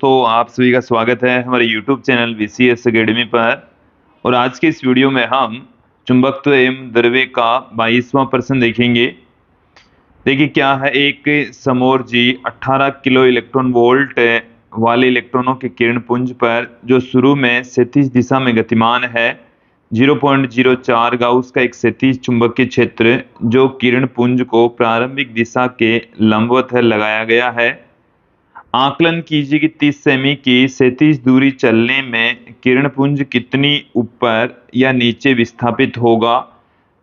दोस्तों, आप सभी का स्वागत है हमारे YouTube चैनल VCS एकेडमी पर। और आज के इस वीडियो में हम चुंबकत्व एवं द्रव्य का 22वां प्रश्न देखेंगे। देखिए क्या है, एक समोर्जी 18 किलो इलेक्ट्रॉन वोल्ट वाले इलेक्ट्रॉनों के किरण पुंज पर जो शुरू में क्षैतिज दिशा में गतिमान है 0.04 गाउस का एक क्षैतिज चुंबकीय क्षेत्र जो किरण पुंज को प्रारंभिक दिशा के लंबवत है लगाया गया है। आकलन कीजिए कि 30 सेमी की क्षैतिज दूरी चलने में किरण पुंज कितनी ऊपर या नीचे विस्थापित होगा।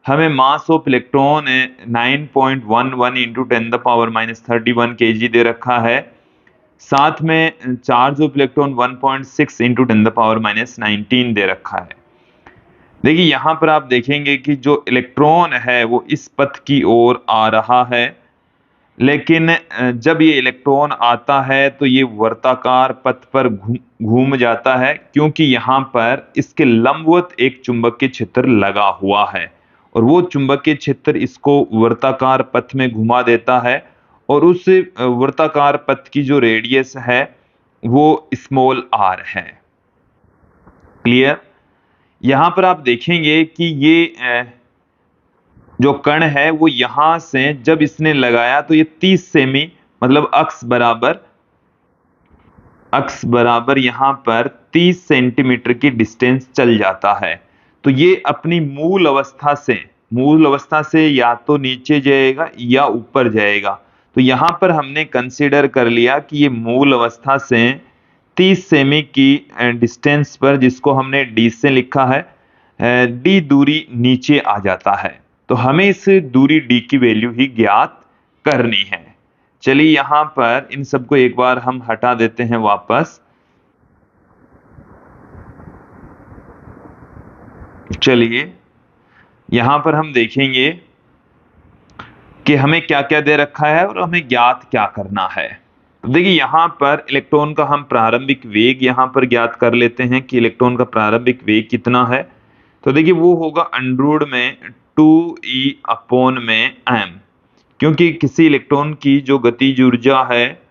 हमें mass of electron 9.11 into 10⁻³ kg दे रखा है। साथ में चार्ज ऑफ इलेक्ट्रॉन 1.6 इंटू 10⁻19 दे रखा है। देखिए यहाँ पर आप देखेंगे कि जो इलेक्ट्रॉन है वो इस पथ की ओर आ रहा है, लेकिन जब ये इलेक्ट्रॉन आता है तो ये वर्ताकार पथ पर घूम जाता है, क्योंकि यहाँ पर इसके लंबवत एक चुंबकीय क्षेत्र लगा हुआ है और वो चुंबकीय क्षेत्र इसको वर्ताकार पथ में घुमा देता है और उस वर्ताकार पथ की जो रेडियस है वो स्मॉल r है। क्लियर। यहाँ पर आप देखेंगे कि ये जो कण है वो यहां से जब इसने लगाया तो ये 30 सेमी मतलब अक्स बराबर यहां पर 30 सेंटीमीटर की डिस्टेंस चल जाता है। तो ये अपनी मूल अवस्था से या तो नीचे जाएगा या ऊपर जाएगा। तो यहां पर हमने कंसीडर कर लिया कि ये मूल अवस्था से 30 सेमी की डिस्टेंस पर, जिसको हमने d से लिखा है, d दूरी नीचे आ जाता है। तो हमें इस दूरी d की वैल्यू ही ज्ञात करनी है। चलिए यहां पर इन सबको एक बार हम हटा देते हैं वापस। चलिए यहां पर हम देखेंगे कि हमें क्या क्या दे रखा है और हमें ज्ञात क्या करना है। तो देखिए यहाँ पर इलेक्ट्रॉन का हम प्रारंभिक वेग यहाँ पर ज्ञात कर लेते हैं कि इलेक्ट्रॉन का प्रारंभिक वेग कितना है। तो देखिए वो होगा अंडर में 2e/m, क्योंकि किसी इलेक्ट्रॉन की जो गतिज ऊर्जा है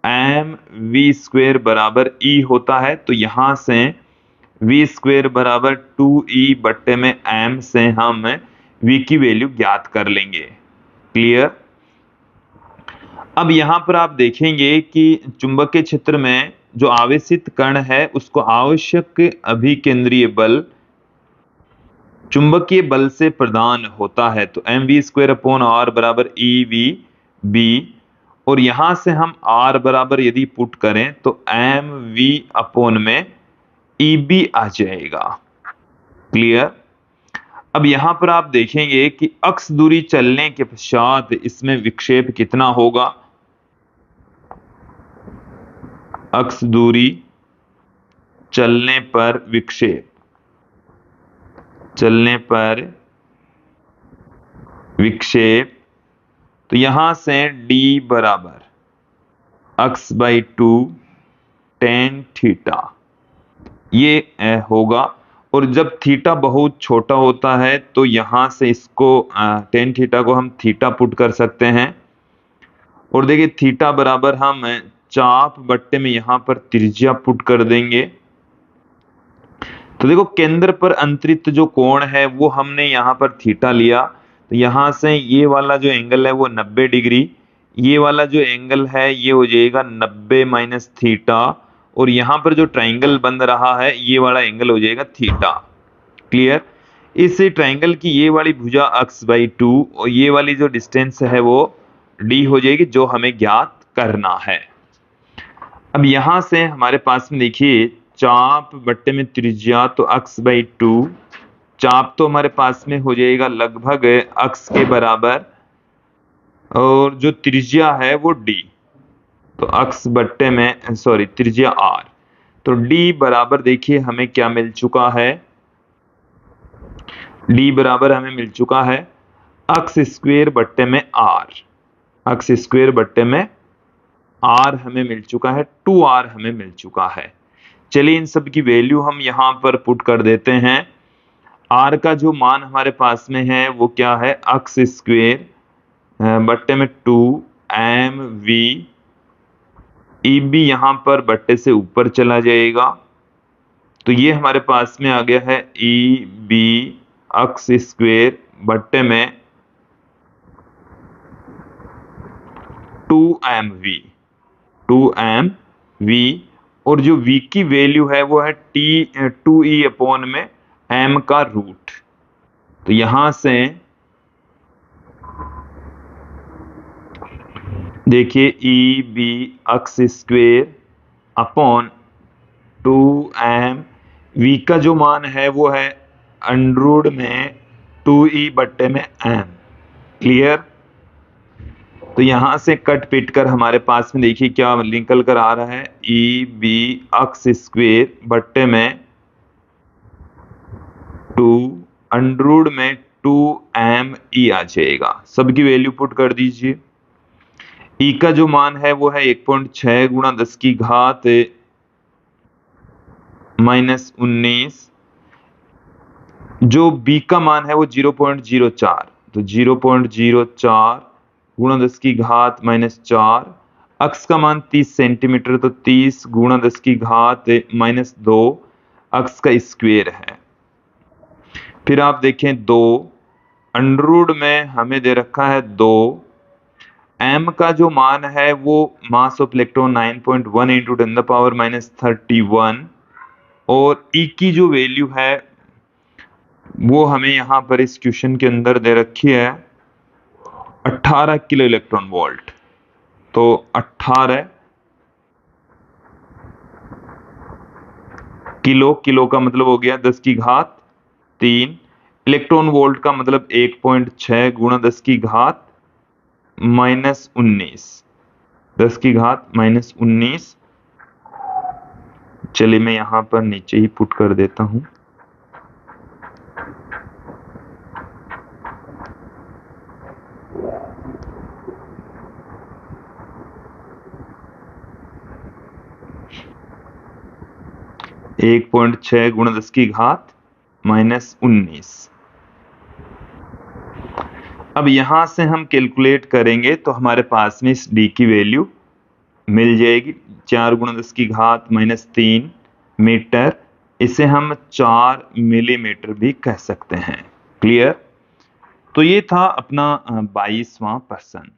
mv² बराबर e होता है। तो यहां से v² बराबर 2e/m से हम v की वैल्यू ज्ञात कर लेंगे। क्लियर। अब यहां पर आप देखेंगे कि चुंबकीय क्षेत्र में जो आवेशित कण है उसको आवश्यक अभिकेंद्रीय बल चुंबकीय बल से प्रदान होता है। तो mv²/r बराबर ev, और यहां से हम r बराबर यदि पुट करें तो mv में eb आ जाएगा। क्लियर। अब यहां पर आप देखेंगे कि अक्ष दूरी चलने के पश्चात इसमें विक्षेप कितना होगा। अक्ष दूरी चलने पर विक्षेप, तो यहां से d बराबर x/2 tan थीटा ये होगा। और जब थीटा बहुत छोटा होता है तो यहां से इसको tan थीटा को हम थीटा पुट कर सकते हैं। और देखिए थीटा बराबर हम चाप बट्टे में यहां पर त्रिज्या पुट कर देंगे। तो देखो केंद्र पर अंतरित जो कोण है वो हमने यहां पर थीटा लिया। तो यहां से ये वाला जो एंगल है वो 90 डिग्री, ये वाला जो एंगल है ये हो जाएगा 90 माइनस थीटा, और यहां पर जो ट्राइंगल बन रहा है ये वाला एंगल हो जाएगा थीटा। क्लियर। इस ट्राइंगल की ये वाली भुजा x/2 और ये वाली जो डिस्टेंस है वो d हो जाएगी, जो हमें ज्ञात करना है। अब यहां से हमारे पास में देखिए चाप बट्टे में त्रिज्या, तो x/2 चाप तो हमारे पास में हो जाएगा लगभग x के बराबर, और जो त्रिज्या है वो d, तो x बट्टे में त्रिज्या r, तो d बराबर देखिए हमें क्या मिल चुका है। d बराबर हमें मिल चुका है x² बट्टे में r, x² बट्टे में r हमें मिल चुका है, 2r हमें मिल चुका है। चलिए इन सब की वैल्यू हम यहां पर पुट कर देते हैं। r का जो मान हमारे पास में है वो क्या है, x² बट्टे में 2 mv ई बी यहाँ पर बट्टे से ऊपर चला जाएगा, तो ये हमारे पास में आ गया है ई बी अक्स स्क्वेयर बट्टे में 2mv, 2mv। और जो v की वैल्यू है वो है 2e अपॉन में m का रूट। तो यहां से देखिए ई बी अक्स स्क्वेयर अपॉन 2m, v का जो मान है वो है अंडर में 2e बट्टे में m। क्लियर? तो यहां से कट पिट कर हमारे पास में देखिए क्या निकल कर आ रहा है, ई बी अक्स स्क्वेयर बट्टे में 2 अंडर में 2m आ जाएगा। सबकी वैल्यू पुट कर दीजिए। ई का जो मान है वो है 1.6 गुणा 10 की घात -19। जो बी का मान है वो 0.04, तो 0.04 गुणा 10 की घात -4। अक्स का मान 30 सेंटीमीटर, तो 30 गुणा 10 की घात -2 अक्स का स्क्वायर है। फिर आप देखें 2 अंडर में हमें दे रखा है 2। m का जो मान है वो मास ऑफ इलेक्ट्रॉन 9.1 इंटू 10⁻31। और e की जो वैल्यू है वो हमें यहां पर इस क्वेश्चन के अंदर दे रखी है 18 किलो इलेक्ट्रॉन वोल्ट। तो 18 किलो, किलो का मतलब हो गया 10 की घात 3। इलेक्ट्रॉन वोल्ट का मतलब 1.6 गुणा 10 की घात -19, 10 की घात -19। चलिए मैं यहां पर नीचे ही पुट कर देता हूं। एक 1.6 गुणा 10 की घात -19। अब यहां से हम कैलकुलेट करेंगे तो हमारे पास में इस d की वैल्यू मिल जाएगी 4 गुणा 10 की घात -3 मीटर। इसे हम 4 मिलीमीटर भी कह सकते हैं। क्लियर? तो ये था अपना 22वां प्रश्न।